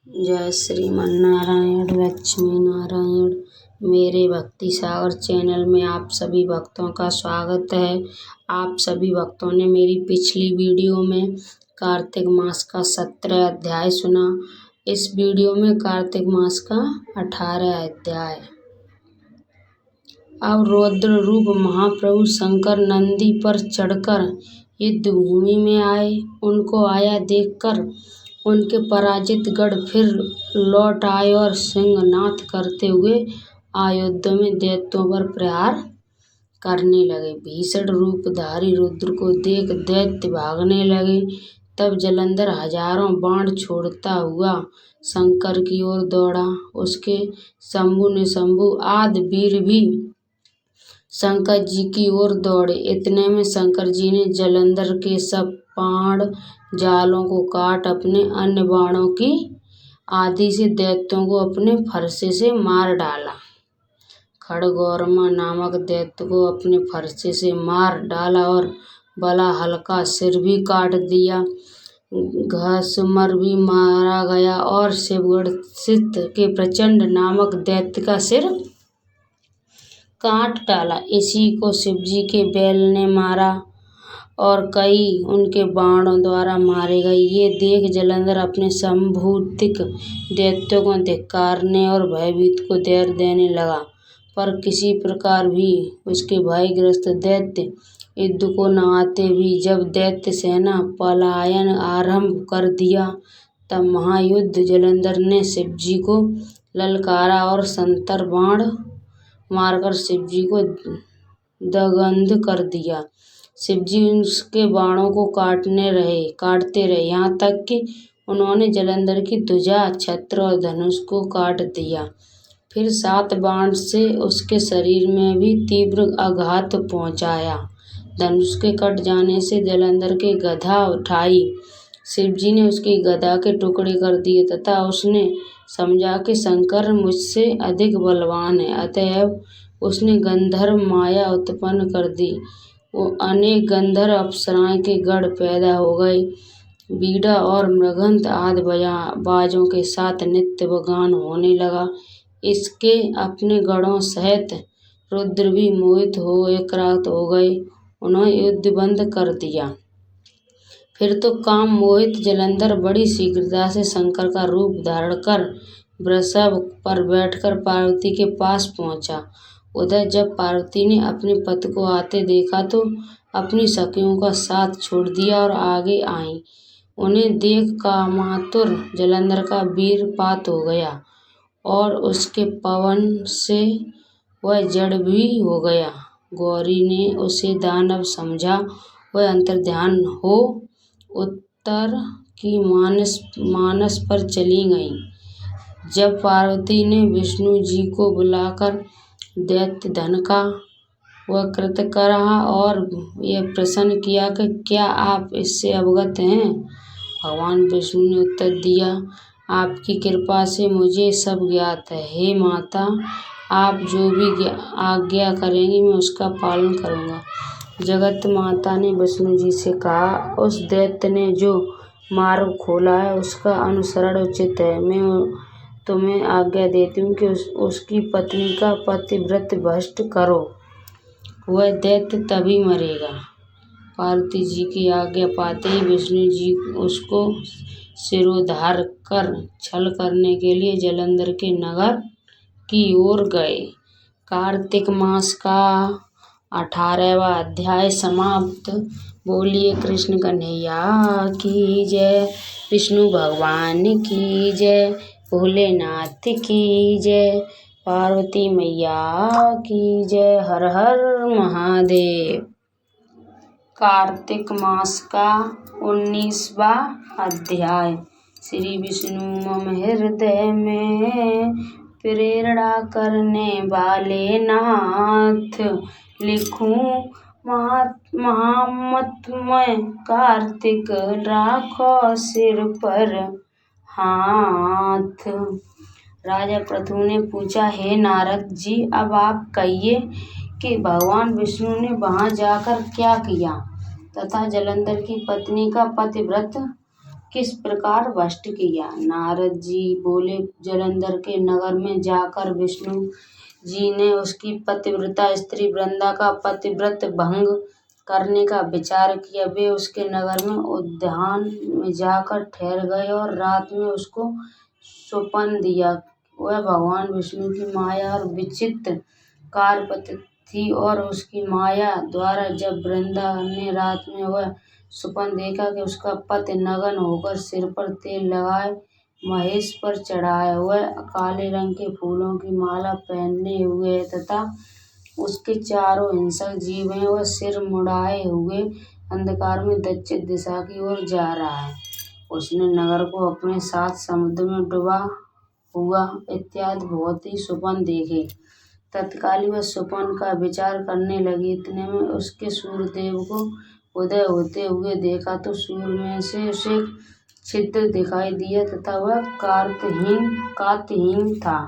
जय श्रीमन नारायण लक्ष्मी नारायण। मेरे भक्ति सागर चैनल में आप सभी भक्तों का स्वागत है। आप सभी भक्तों ने मेरी पिछली वीडियो में कार्तिक मास का 17 अध्याय सुना। इस वीडियो में कार्तिक मास का 18 अध्याय। अब रौद्र रूप महाप्रभु शंकर नंदी पर चढ़कर युद्ध भूमि में आए। उनको आया देखकर उनके पराजित गढ़ फिर लौट आए और सिंहनाद करते हुए अयोध्या में दैत्यों पर प्रहार करने लगे। भीषण रूपधारी रुद्र को देख दैत्य भागने लगे। तब जलंधर हजारों बाण छोड़ता हुआ शंकर की ओर दौड़ा। उसके शंभु निशंभु आदि वीर भी शंकर जी की ओर दौड़े। इतने में शंकर जी ने जलंधर के सब बाण जालों को काट अपने अन्य बाणों की आदि से दैत्यों को अपने फरसे से मार डाला। खड़गौरमा नामक दैत्य को अपने फरसे से मार डाला और बला हल्का सिर भी काट दिया। घसमर भी मारा गया और शिवगढ़ स्थित के प्रचंड नामक दैत्य का सिर काट डाला। इसी को शिवजी के बैल ने मारा और कई उनके बाणों द्वारा मारे गए। ये देख जलंधर अपने संभूतिक दैत्यों को धिक्कारने और भयभीत को धैर्य देने लगा, पर किसी प्रकार भी उसके भयग्रस्त दैत्य युद्ध को न आते भी जब दैत्य सेना पलायन आरंभ कर दिया, तब महायुद्ध जलंधर ने शिवजी को ललकारा और संतर बाण मारकर शिवजी को दग्ध कर दिया। शिवजी उसके बाणों को काटते रहे, यहाँ तक कि उन्होंने जलंधर की ध्वजा, छत्र और धनुष को काट दिया। फिर 7 बाण से उसके शरीर में भी तीव्र आघात पहुंचाया। धनुष के कट जाने से जलंधर के गदा उठाई। शिवजी ने उसकी गदा के टुकड़े कर दिए तथा उसने समझा कि शंकर मुझसे अधिक बलवान है, अतएव उसने गंधर्व माया उत्पन्न कर दी। वो अनेक गंधर्व अप्सराएं के गढ़ पैदा हो गए। बीड़ा और मृगंत आदि बाजों के साथ नित्य गान होने लगा। इसके अपने गढ़ों सहित रुद्र भी मोहित हो एकाग्र हो गए। उन्होंने युद्ध बंद कर दिया। फिर तो काम मोहित जलंधर बड़ी शीघ्रता से शंकर का रूप धारण कर वृषभ पर बैठकर पार्वती के पास पहुंचा। उधर जब पार्वती ने अपने पति को आते देखा तो अपनी सखियों का साथ छोड़ दिया और आगे आई। उन्हें देख कामातुर जलंधर का वीरपात हो गया और उसके पवन से वह जड़ भी हो गया। गौरी ने उसे दानव समझा। वह अंतर्ध्यान हो उत्तर की मानस पर चली गई। जब पार्वती ने विष्णु जी को बुलाकर दैत्य धन का वह कृत करा और यह प्रश्न किया कि क्या आप इससे अवगत हैं? भगवान विष्णु ने उत्तर दिया, आपकी कृपा से मुझे सब ज्ञात है। हे माता, आप जो भी आज्ञा करेंगी मैं उसका पालन करूँगा। जगत माता ने विष्णु जी से कहा, उस दैत्य ने जो मार्ग खोला है उसका अनुसरण उचित है। मैं तुम्हें आज्ञा देती हूँ कि उसकी पत्नी का पतिव्रत भ्रष्ट करो, वह दैत्य तभी मरेगा। पार्वती जी की आज्ञा पाते ही विष्णु जी उसको सिरोधार कर छल करने के लिए जलंधर के नगर की ओर गए। कार्तिक मास का 18वां अध्याय समाप्त। बोलिए कृष्ण कन्हैया की जय, विष्णु भगवान की जय, भोलेनाथ की जय, पार्वती मैया की जय। हर हर महादेव। कार्तिक मास का 19वां अध्याय। श्री विष्णु मम हृदय में प्रेरणा करने वाले नाथ, लिखूं महात्म्य कार्तिक राखो सिर पर हाथ। राजा पृथु ने पूछा, हे नारद जी, अब आप कहिए कि भगवान विष्णु ने वहां जाकर क्या किया तथा जलंधर की पत्नी का पतिव्रत किस प्रकार भ्रष्ट किया। नारद जी बोले, जालंधर के नगर में जाकर विष्णु जी ने उसकी पतिव्रता स्त्री वृंदा का पतिव्रत भंग करने का विचार किया। वे उसके नगर में उद्यान में जाकर ठहर गए और रात में उसको स्वप्न दिया। वह भगवान विष्णु की माया और विचित्र कारपति थी और उसकी माया द्वारा जब वृंदा ने रात में वह स्वप्न देखा कि उसका पति नग्न होकर सिर पर तेल लगाए महेश पर चढ़ाए वह काले रंग के फूलों की माला पहने हुए है तथा उसके चारों हिंसक जीव हैं, वह सिर मुड़ाए हुए अंधकार में दक्षिण दिशा की ओर जा रहा है। उसने नगर को अपने साथ समुद्र में डूबा हुआ इत्यादि बहुत ही स्वप्न देखे। तत्काल वह स्वप्न का विचार करने लगी। इतने में उसके सूर्यदेव को उदय होते हुए देखा तो सूर्य में से उसे छिद्र दिखाई दिया तथा वह कांतिहीन था।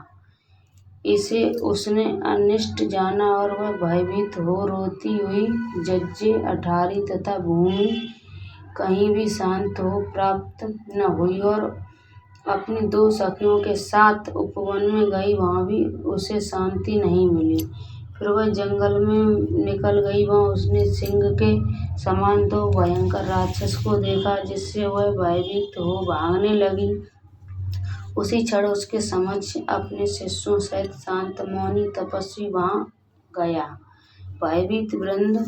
इसे उसने अनिष्ट जाना और वह भयभीत हो रोती हुई जज्जे अठारी तथा भूमि कहीं भी शांत हो प्राप्त न हुई और अपनी 2 सखियों के साथ उपवन में गई, वहां भी उसे शांति नहीं मिली। फिर वह जंगल में निकल गई, वहां उसने सिंह के समान 2 भयंकर राक्षस को देखा, जिससे वह भयभीत हो भागने लगी। उसी क्षण उसके समक्ष अपने शिष्यों सहित शांत मौनी तपस्वी वहां गया। भयभीत वृंद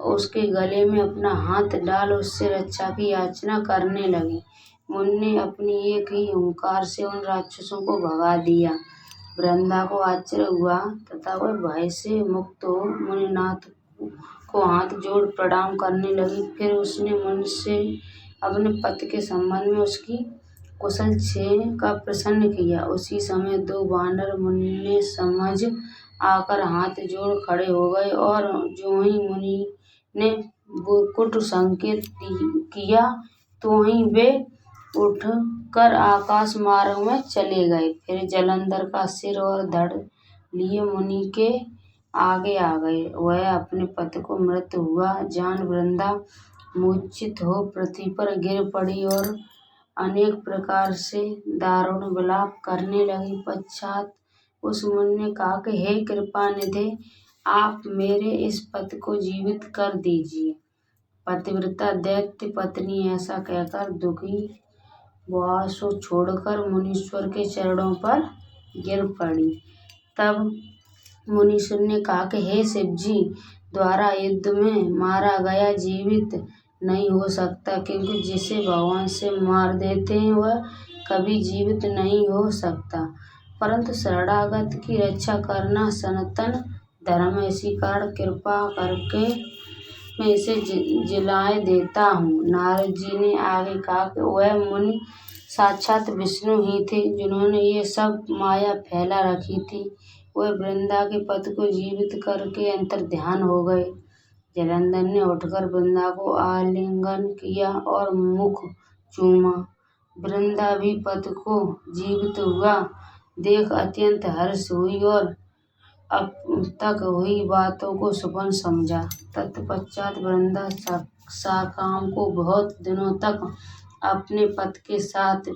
उसके गले में अपना हाथ डाल उससे रक्षा की याचना करने लगी। मुनि ने अपनी एक ही हुंकार से उन राक्षसों को भगा दिया। वृंदा को आश्चर्य हुआ तथा वह भय से मुक्त हो मुनिनाथ को हाथ जोड़ प्रणाम करने लगी। फिर उसने मुनि से अपने पति के संबंध में उसकी कुशल क्षेम का प्रश्न किया। उसी समय 2 वानर मुनि ने समझ आकर हाथ जोड़ खड़े हो गए और जो ही मुनि ने कुट संकेत किया तो ही वे उठकर आकाश मार्ग में चले गए। फिर जालंधर का सिर और धड़ लिए मुनि के आगे आ गए। वह अपने पति को मृत हुआ जान वृंदा मूर्छित हो पृथ्वी पर गिर पड़ी और अनेक प्रकार से दारुण विलाप करने लगी। पश्चात उस मुनि ने कहा कि हे कृपानिधे, आप मेरे इस पति को जीवित कर दीजिए। पतिव्रता दैत्य पत्नी ऐसा कहकर दुखी वासो छोड़कर मुनीश्वर के चरणों पर गिर पड़ी। तब मुनीश्वर ने कहा कि हे शिवजी, द्वारा युद्ध में मारा गया जीवित नहीं हो सकता, क्योंकि जिसे भगवान से मार देते हैं वह कभी जीवित नहीं हो सकता, परंतु शरणागत की रक्षा करना सनातन धर्म है। इसी कारण कृपा करके मैं इसे जिलाए देता हूँ। नारद जी ने आगे कहा कि वह मुनि साक्षात विष्णु ही थे, जिन्होंने ये सब माया फैला रखी थी। वह वृंदा के पति को जीवित करके अंतर्ध्यान हो गए। जालंधर ने उठकर वृंदा को आलिंगन किया और मुख चूमा। वृंदा भी पति को जीवित हुआ देख अत्यंत हर्ष हुई और अब तक हुई बातों को स्वप्न समझा। तत्पश्चात वृंदा सकाम को बहुत दिनों तक अपने पति के साथ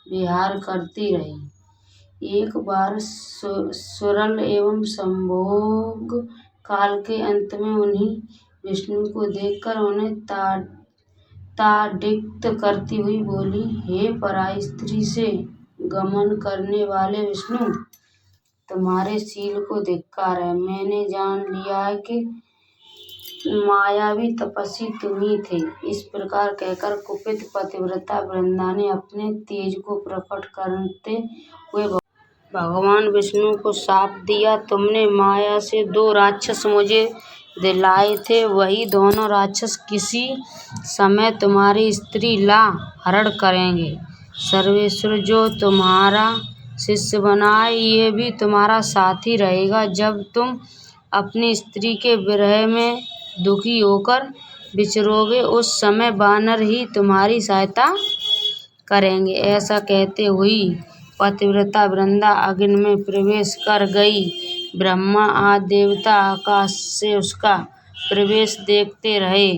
विहार करती रही। एक बार सुरल एवं संभोग काल के अंत में उन्हीं विष्णु को देखकर उन्हें ताडित करती हुई बोली, हे पराई स्त्री से गमन करने वाले विष्णु, तुम्हारे शील को धिक्कार है। मैंने जान लिया है कि मायावी तपस्वी तुम ही थे। इस प्रकार कहकर कुपित पतिव्रता वृंदा ने अपने तेज को प्रकट करते हुए भगवान विष्णु को शाप दिया, तुमने माया से 2 राक्षस मुझे दिलाए थे, वही दोनों राक्षस किसी समय तुम्हारी स्त्री ला हरण करेंगे। सर्वेश्वर जो तुम्हारा शिष्य बनाए, ये भी तुम्हारा साथी रहेगा। जब तुम अपनी स्त्री के विरह में दुखी होकर विचरोगे, उस समय वानर ही तुम्हारी सहायता करेंगे। ऐसा कहते हुई पतिव्रता वृंदा अग्नि में प्रवेश कर गई। ब्रह्मा आदि देवता आकाश से उसका प्रवेश देखते रहे।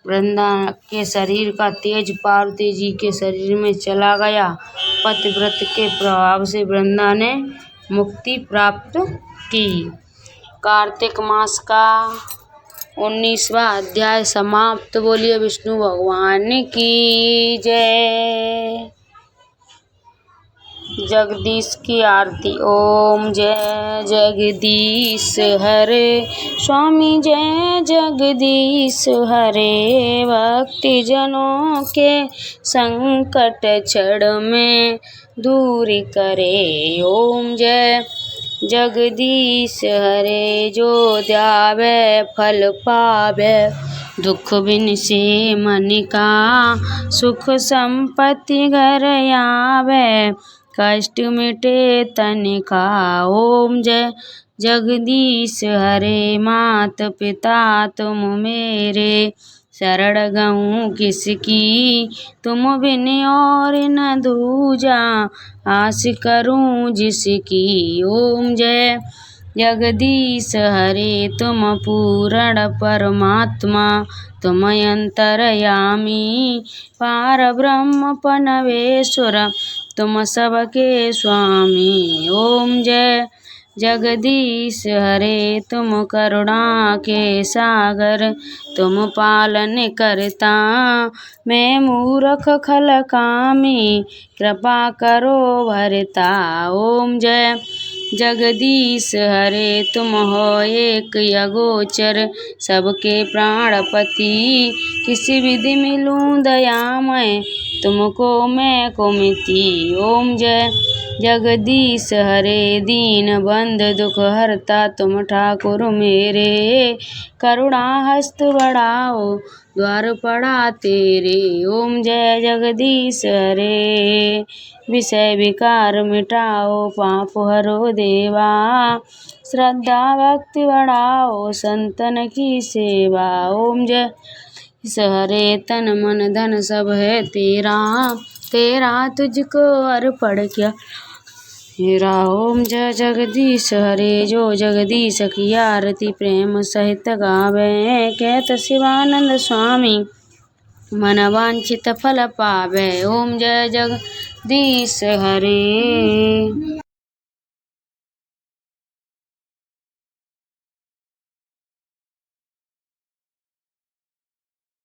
वृंदा के शरीर का तेज पार्वती जी के शरीर में चला गया। पतिव्रत के प्रभाव से वृंदा ने मुक्ति प्राप्त की। कार्तिक मास का 19वां अध्याय समाप्त। बोलिए विष्णु भगवान की जय। जगदीश की आरती। ओम जय जगदीश हरे स्वामी जय जगदीश हरे। भक्ति जनों के संकट क्षण में दूर करे। ओम जय जगदीश हरे। जो ध्यावे फल पावे दुख बिन से मन का। सुख संपत्ति घर आवे कष्ट मिटे तन का। ओम जय जगदीश हरे। मात पिता तुम मेरे शरण गऊँ किसकी। तुम बिन और न दूजा आस करूँ जिसकी। ओम जय जगदीश हरे। तुम पूर्ण परमात्मा तुम अंतर्यामी। पार ब्रह्म परमेश्वर तुम सबके स्वामी। ओम जय जगदीश हरे। तुम करुणा के सागर तुम पालन करता। मैं मूर्ख खल कामी कृपा करो भरता। ओम जय जगदीश हरे। तुम हो एक अगोचर सबके प्राणपति। किसी विधि मिलूं दयामय तुमको मैं कुमिति। ओम जय जगदीश हरे। दीन बंधु दुख हरता तुम ठाकुर मेरे। करुणा हस्त बढ़ाओ द्वार पड़ा तेरे। ओम जय जगदीश हरे। विषय विकार मिटाओ पाप हरो देवा। श्रद्धा भक्ति बढ़ाओ संतन की सेवा। ओम जय हरे। तन मन धन सब है तेरा। तेरा तुझको अर्पण किया मेरा। ओम जय जगदीश हरे। जो जगदीश की आरती प्रेम सहित गावे। कहत शिवानंद स्वामी मन वांछित फल पावे। ओम जय जगदीश हरे।